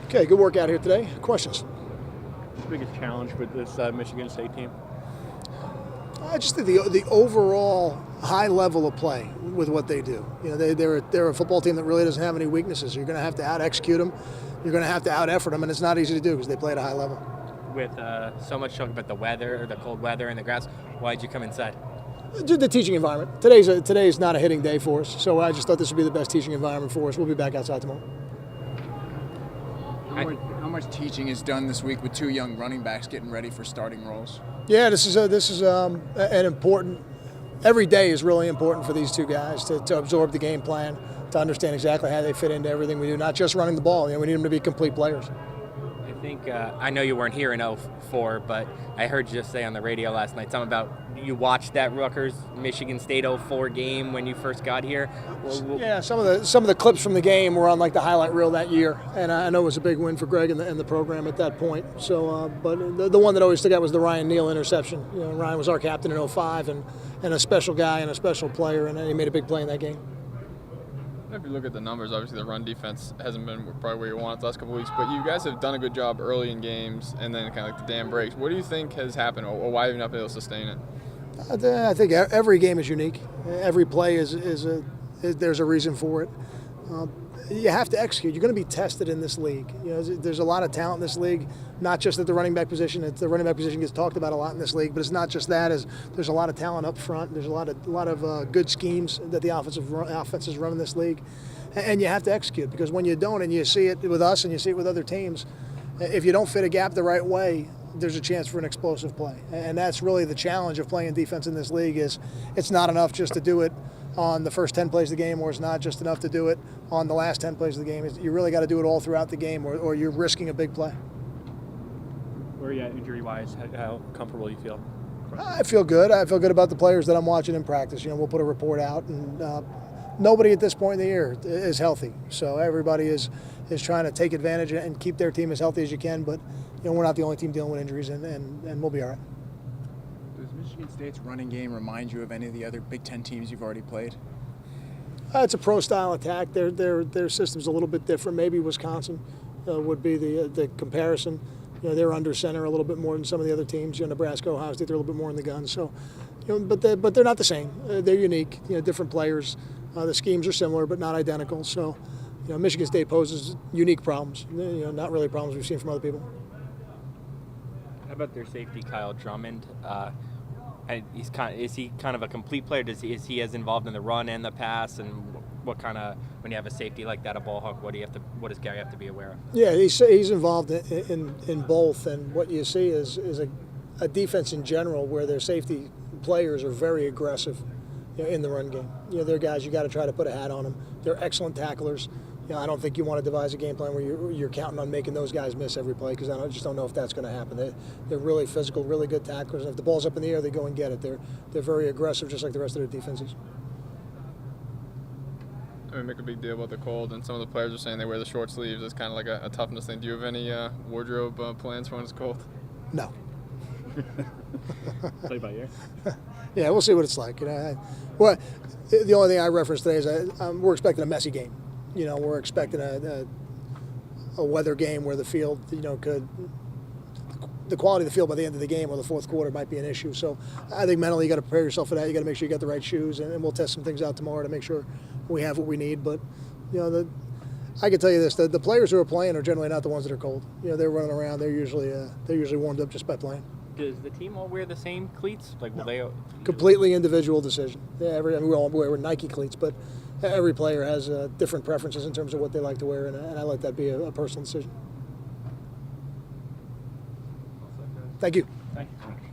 Okay, good work out here today. Questions? What's the biggest challenge with this Michigan State team? I just think the overall high level of play with what they do. You know, they're a football team that really doesn't have any weaknesses. You're going to have to out-execute them. You're going to have to out-effort them, and it's not easy to do because they play at a high level. With so much talk about the weather, the cold weather, and the grass, why'd you come inside? The teaching environment. Today's not a hitting day for us, so I just thought this would be the best teaching environment for us. We'll be back outside tomorrow. How much teaching is done this week with two young running backs getting ready for starting roles? Yeah, this is an important. Every day is really important for these two guys to absorb the game plan, to understand exactly how they fit into everything we do. Not just running the ball. You know, we need them to be complete players. I think I know you weren't here in 04, but I heard you just say on the radio last night something about you watched that Rutgers Michigan State 04 game when you first got here. Yeah, some of the clips from the game were on like the highlight reel that year, and I know it was a big win for Greg and the program at that point. So, but the one that always stuck out was the Ryan Neal interception. You know, Ryan was our captain in 05 and a special guy and a special player, and he made a big play in that game. If you look at the numbers, obviously the run defense hasn't been probably where you want it the last couple of weeks, but you guys have done a good job early in games and then kind of like the damn breaks. What do you think has happened, or why have you not been able to sustain it? I think every game is unique. Every play there's a reason for it. You have to execute. You're going to be tested in this league. You know, there's a lot of talent in this league, not just at the running back position. The running back position gets talked about a lot in this league, but it's not just that. There's a lot of talent up front. There's a lot of good schemes that the offenses run in this league, and you have to execute, because when you don't, and you see it with us and you see it with other teams, if you don't fit a gap the right way, there's a chance for an explosive play. And that's really the challenge of playing defense in this league. Is it's not enough just to do it on the first 10 plays of the game, or it's not just enough to do it on the last 10 plays of the game. You really got to do it all throughout the game, or you're risking a big play. Where are you at injury-wise? How comfortable do you feel? I feel good. I feel good about the players that I'm watching in practice. You know, we'll put a report out, and nobody at this point in the year is healthy. So everybody is trying to take advantage and keep their team as healthy as you can. But you know, we're not the only team dealing with injuries, and we'll be all right. Does Michigan State's running game remind you of any of the other Big Ten teams you've already played? It's a pro-style attack. Their system's a little bit different. Maybe Wisconsin would be the comparison. You know, they're under center a little bit more than some of the other teams. You know, Nebraska, Ohio State, they're a little bit more in the gun. So, you know, but they're not the same. They're unique. You know, different players. The schemes are similar, but not identical. So, you know, Michigan State poses unique problems. You know, not really problems we've seen from other people. How about their safety, Kyle Drummond? Is he kind of a complete player? Is he as involved in the run and the pass? And what kind of, when you have a safety like that, a ball hawk, what does Gary have to be aware of? Yeah, he's involved in both, and what you see is a defense in general where their safety players are very aggressive, you know, in the run game. You know, they're guys you got to try to put a hat on them. They're excellent tacklers. You know, I don't think you want to devise a game plan where you're counting on making those guys miss every play, because I just don't know if that's going to happen. They're really physical, really good tacklers. And if the ball's up in the air, they go and get it. They're very aggressive, just like the rest of their defenses. I mean, make a big deal about the cold, and some of the players are saying they wear the short sleeves. It's kind of like a toughness thing. Do you have any wardrobe plans for when it's cold? No. Play by ear. Yeah, we'll see what it's like. You know, the only thing I referenced today is we're expecting a messy game. You know, we're expecting a weather game where the field, you know, the quality of the field by the end of the game or the fourth quarter might be an issue. So I think mentally you got to prepare yourself for that. You got to make sure you got the right shoes, and we'll test some things out tomorrow to make sure we have what we need. But you know, I can tell you this: the players who are playing are generally not the ones that are cold. You know, they're running around. They're usually warmed up just by playing. Does the team all wear the same cleats? Like, will they? Completely individual decision. Yeah, we all wear Nike cleats, but every player has different preferences in terms of what they like to wear, and I let that be a personal decision. Thank you. Thank you.